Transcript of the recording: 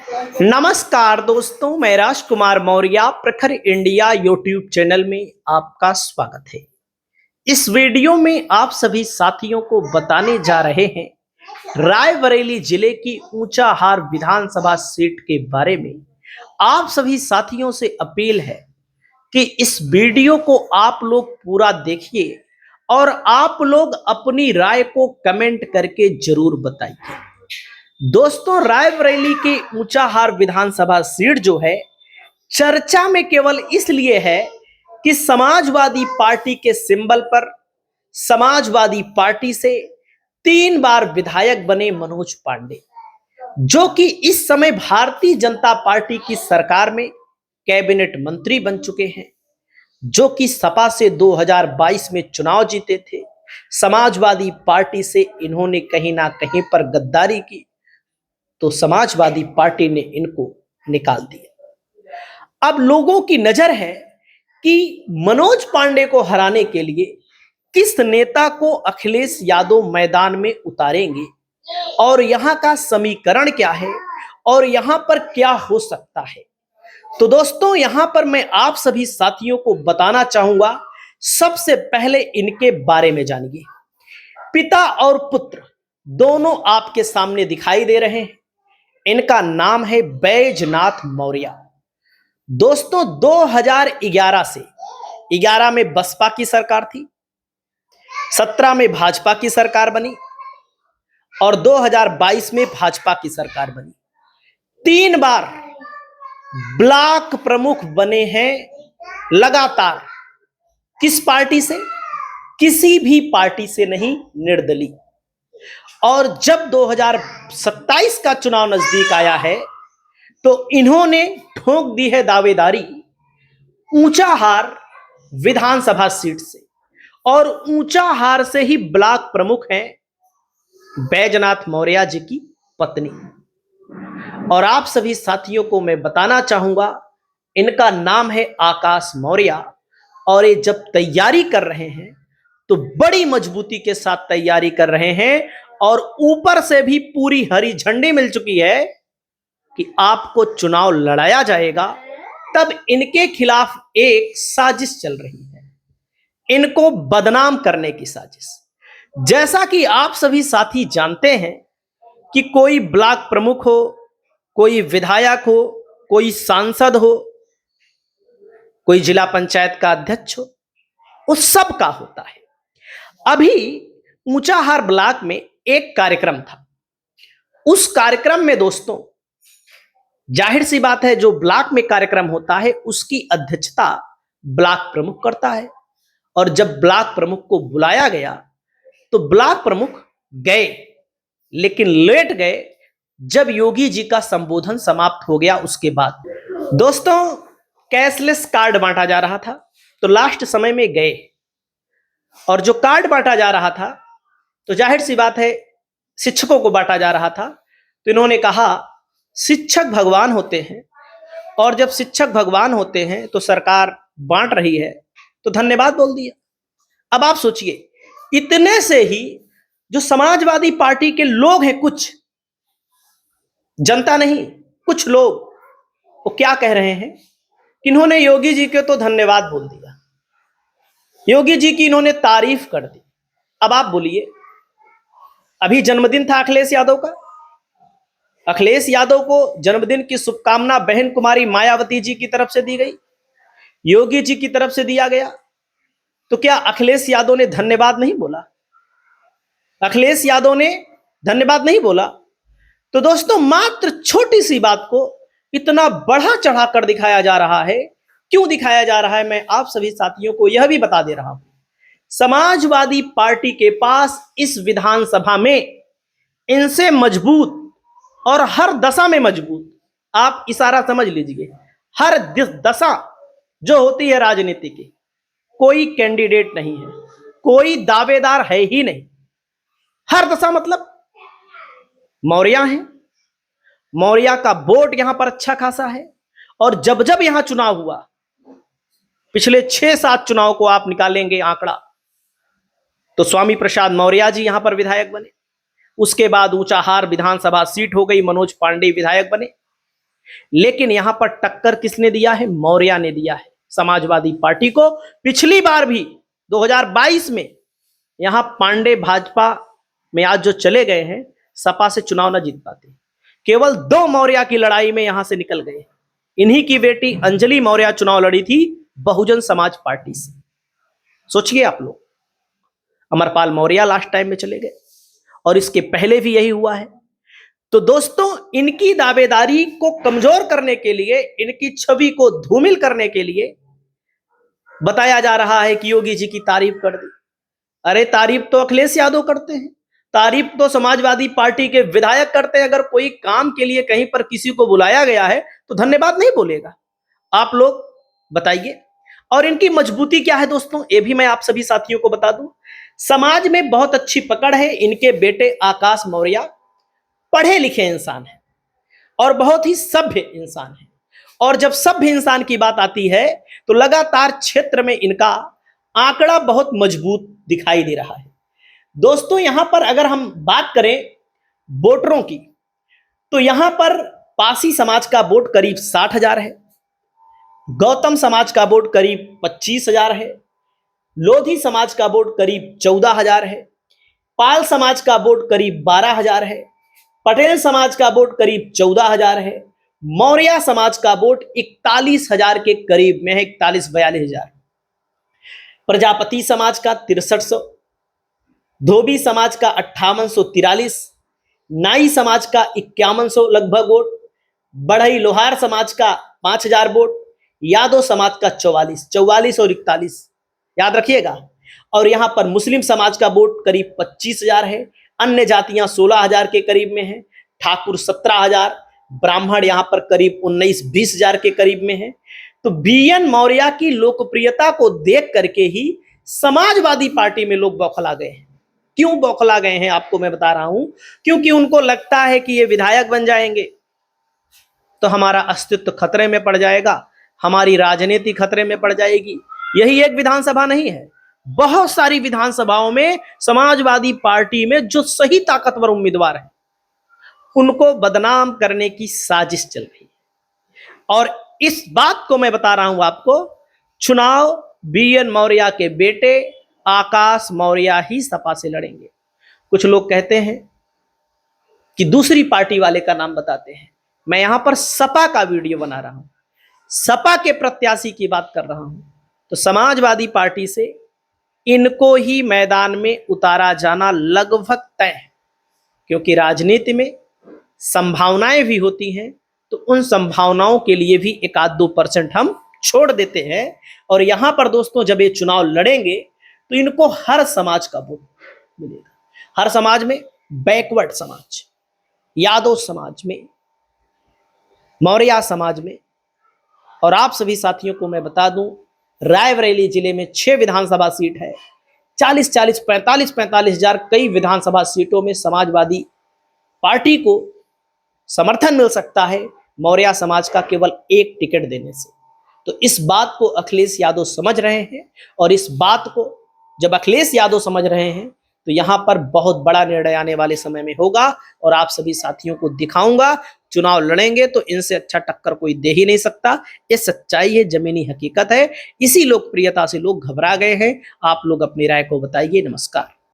नमस्कार दोस्तों, मैं राजकुमार मौर्य प्रखर इंडिया यूट्यूब चैनल में आपका स्वागत है। इस वीडियो में आप सभी साथियों को बताने जा रहे हैं रायबरेली जिले की ऊंचाहार विधानसभा सीट के बारे में। आप सभी साथियों से अपील है कि इस वीडियो को आप लोग पूरा देखिए और आप लोग अपनी राय को कमेंट करके जरूर बताइए। दोस्तों, रायबरेली की ऊंचाहार विधानसभा सीट जो है चर्चा में केवल इसलिए है कि समाजवादी पार्टी के सिंबल पर समाजवादी पार्टी से 3 बार विधायक बने मनोज पांडे, जो कि इस समय भारतीय जनता पार्टी की सरकार में कैबिनेट मंत्री बन चुके हैं, जो कि सपा से 2022 में चुनाव जीते थे। समाजवादी पार्टी से इन्होंने कहीं ना कहीं पर गद्दारी की, तो समाजवादी पार्टी ने इनको निकाल दिया। अब लोगों की नजर है कि मनोज पांडे को हराने के लिए किस नेता को अखिलेश यादव मैदान में उतारेंगे और यहां का समीकरण क्या है और यहां पर क्या हो सकता है। तो दोस्तों, यहां पर मैं आप सभी साथियों को बताना चाहूंगा, सबसे पहले इनके बारे में जानिए। पिता और पुत्र दोनों आपके सामने दिखाई दे रहे हैं। इनका नाम है बैजनाथ मौर्य। दोस्तों, 2011 से 11 में बसपा की सरकार थी, 17 में भाजपा की सरकार बनी और 2022 में भाजपा की सरकार बनी। 3 बार ब्लॉक प्रमुख बने हैं लगातार। किस पार्टी से? किसी भी पार्टी से नहीं, निर्दलीय। और जब 2027 का चुनाव नजदीक आया है तो इन्होंने ठोक दी है दावेदारी ऊंचाहार विधानसभा सीट से, और ऊंचाहार से ही ब्लॉक प्रमुख हैं बैजनाथ मौर्य जी की पत्नी। और आप सभी साथियों को मैं बताना चाहूंगा, इनका नाम है आकाश मौर्य। और ये जब तैयारी कर रहे हैं तो बड़ी मजबूती के साथ तैयारी कर रहे हैं, और ऊपर से भी पूरी हरी झंडी मिल चुकी है कि आपको चुनाव लड़ाया जाएगा। तब इनके खिलाफ एक साजिश चल रही है, इनको बदनाम करने की साजिश। जैसा कि आप सभी साथी जानते हैं कि कोई ब्लॉक प्रमुख हो, कोई विधायक हो, कोई सांसद हो, कोई जिला पंचायत का अध्यक्ष हो, उस सब का होता है। अभी ऊंचाहार ब्लॉक में एक कार्यक्रम था। उस कार्यक्रम में दोस्तों, जाहिर सी बात है, जो ब्लॉक में कार्यक्रम होता है उसकी अध्यक्षता ब्लॉक प्रमुख करता है। और जब ब्लॉक प्रमुख को बुलाया गया तो ब्लॉक प्रमुख गए, लेकिन लेट गए जब योगी जी का संबोधन समाप्त हो गया। उसके बाद दोस्तों, कैशलेस कार्ड बांटा जा रहा था, तो लास्ट समय में गए, और जो कार्ड बांटा जा रहा था तो जाहिर सी बात है शिक्षकों को बांटा जा रहा था। तो इन्होंने कहा शिक्षक भगवान होते हैं, और जब शिक्षक भगवान होते हैं तो सरकार बांट रही है, तो धन्यवाद बोल दिया। अब आप सोचिए, इतने से ही जो समाजवादी पार्टी के लोग हैं, कुछ जनता नहीं, कुछ लोग, वो क्या कह रहे हैं कि इन्होंने योगी जी के तो धन्यवाद बोल दिया, योगी जी की इन्होंने तारीफ कर दी। अब आप बोलिए, अभी जन्मदिन था अखिलेश यादव का। अखिलेश यादव को जन्मदिन की शुभकामना बहन कुमारी मायावती जी की तरफ से दी गई, योगी जी की तरफ से दिया गया। तो क्या अखिलेश यादव ने धन्यवाद नहीं बोला? अखिलेश यादव ने धन्यवाद नहीं बोला? तो दोस्तों, मात्र छोटी सी बात को इतना बढ़ा चढ़ा कर दिखाया जा रहा है। क्यों दिखाया जा रहा है, मैं आप सभी साथियों को यह भी बता दे रहा हूं। समाजवादी पार्टी के पास इस विधानसभा में इनसे मजबूत, और हर दशा में मजबूत, आप इशारा समझ लीजिए, हर दशा जो होती है राजनीति की, कोई कैंडिडेट नहीं है, कोई दावेदार है ही नहीं। हर दशा मतलब मौर्य है, मौर्य का वोट यहां पर अच्छा खासा है। और जब जब यहां चुनाव हुआ, पिछले 6-7 चुनाव को आप निकालेंगे आंकड़ा, तो स्वामी प्रसाद मौर्य जी यहां पर विधायक बने। उसके बाद ऊंचाहार विधानसभा सीट हो गई, मनोज पांडे विधायक बने। लेकिन यहां पर टक्कर किसने दिया है? मौर्य ने दिया है समाजवादी पार्टी को। पिछली बार भी 2022 में यहां पांडे भाजपा में आज जो चले गए हैं, सपा से चुनाव न जीत पाते। केवल 2 मौर्य की लड़ाई में यहां से निकल गए। इन्हीं की बेटी अंजलि मौर्य चुनाव लड़ी थी बहुजन समाज पार्टी से। सोचिए आप लोग, अमरपाल मौर्य लास्ट टाइम में चले गए और इसके पहले भी यही हुआ है। तो दोस्तों, इनकी दावेदारी को कमजोर करने के लिए, इनकी छवि को धूमिल करने के लिए बताया जा रहा है कि योगी जी की तारीफ कर दी। अरे तारीफ तो अखिलेश यादव करते हैं, तारीफ तो समाजवादी पार्टी के विधायक करते हैं। अगर कोई काम के लिए कहीं पर किसी को बुलाया गया है तो धन्यवाद नहीं बोलेगा? आप लोग बताइए। और इनकी मजबूती क्या है दोस्तों, ये भी मैं आप सभी साथियों को बता दूं। समाज में बहुत अच्छी पकड़ है। इनके बेटे आकाश मौर्य पढ़े लिखे इंसान है और बहुत ही सभ्य इंसान है। और जब सभ्य इंसान की बात आती है तो लगातार क्षेत्र में इनका आंकड़ा बहुत मजबूत दिखाई दे रहा है। दोस्तों, यहां पर अगर हम बात करें वोटरों की, तो यहां पर पासी समाज का वोट करीब 60,000 है, गौतम समाज का वोट करीब 25,000 है, लोधी समाज का वोट करीब 14,000 है, पाल समाज का वोट करीब 12,000 है, पटेल समाज का वोट करीब 14,000 है, मौर्य समाज का वोट 41,000 के करीब में है, 41-42,000। प्रजापति समाज का 6300, धोबी समाज का 5843, नाई समाज का 5100 लगभग वोट, बढ़ई लोहार समाज का 5,000 वोट, यादव समाज का 44 और 41 याद रखिएगा। और यहां पर मुस्लिम समाज का वोट करीब 25,000 है, अन्य जातियां 16,000 के करीब में है, ठाकुर 17,000, ब्राह्मण यहां पर करीब 19-20,000 के करीब में है। तो बीएन मौर्य की लोकप्रियता को देख करके ही समाजवादी पार्टी में लोग बौखला गए हैं। क्यों बौखला गए हैं आपको मैं बता रहा हूं, क्योंकि उनको लगता है कि ये विधायक बन जाएंगे तो हमारा अस्तित्व खतरे में पड़ जाएगा, हमारी राजनीति खतरे में पड़ जाएगी। यही एक विधानसभा नहीं है, बहुत सारी विधानसभाओं में समाजवादी पार्टी में जो सही ताकतवर उम्मीदवार हैं उनको बदनाम करने की साजिश चल रही है। और इस बात को मैं बता रहा हूं आपको, चुनाव बीएन मौर्य के बेटे आकाश मौर्य ही सपा से लड़ेंगे। कुछ लोग कहते हैं कि दूसरी पार्टी वाले का नाम बताते हैं, मैं यहां पर सपा का वीडियो बना रहा हूं, सपा के प्रत्याशी की बात कर रहा हूं। तो समाजवादी पार्टी से इनको ही मैदान में उतारा जाना लगभग तय है, क्योंकि राजनीति में संभावनाएं भी होती हैं, तो उन संभावनाओं के लिए भी 1-2% हम छोड़ देते हैं। और यहां पर दोस्तों, जब ये चुनाव लड़ेंगे तो इनको हर समाज का वोट मिलेगा। हर समाज में, बैकवर्ड समाज, यादव समाज में, मौर्य समाज में। और आप सभी साथियों को मैं बता दूं, रायबरेली जिले में 6 विधानसभा सीट है, 40-40, 45-45 हजार कई विधानसभा सीटों में समाजवादी पार्टी को समर्थन मिल सकता है मौर्य समाज का केवल 1 टिकट देने से। तो इस बात को अखिलेश यादव समझ रहे हैं, और इस बात को जब अखिलेश यादव समझ रहे हैं तो यहां पर बहुत बड़ा निर्णय आने वाले समय में होगा। और आप सभी साथियों को दिखाऊंगा, चुनाव लड़ेंगे तो इनसे अच्छा टक्कर कोई दे ही नहीं सकता। ये सच्चाई है, जमीनी हकीकत है। इसी लोकप्रियता से लोग घबरा गए हैं। आप लोग अपनी राय को बताइए। नमस्कार।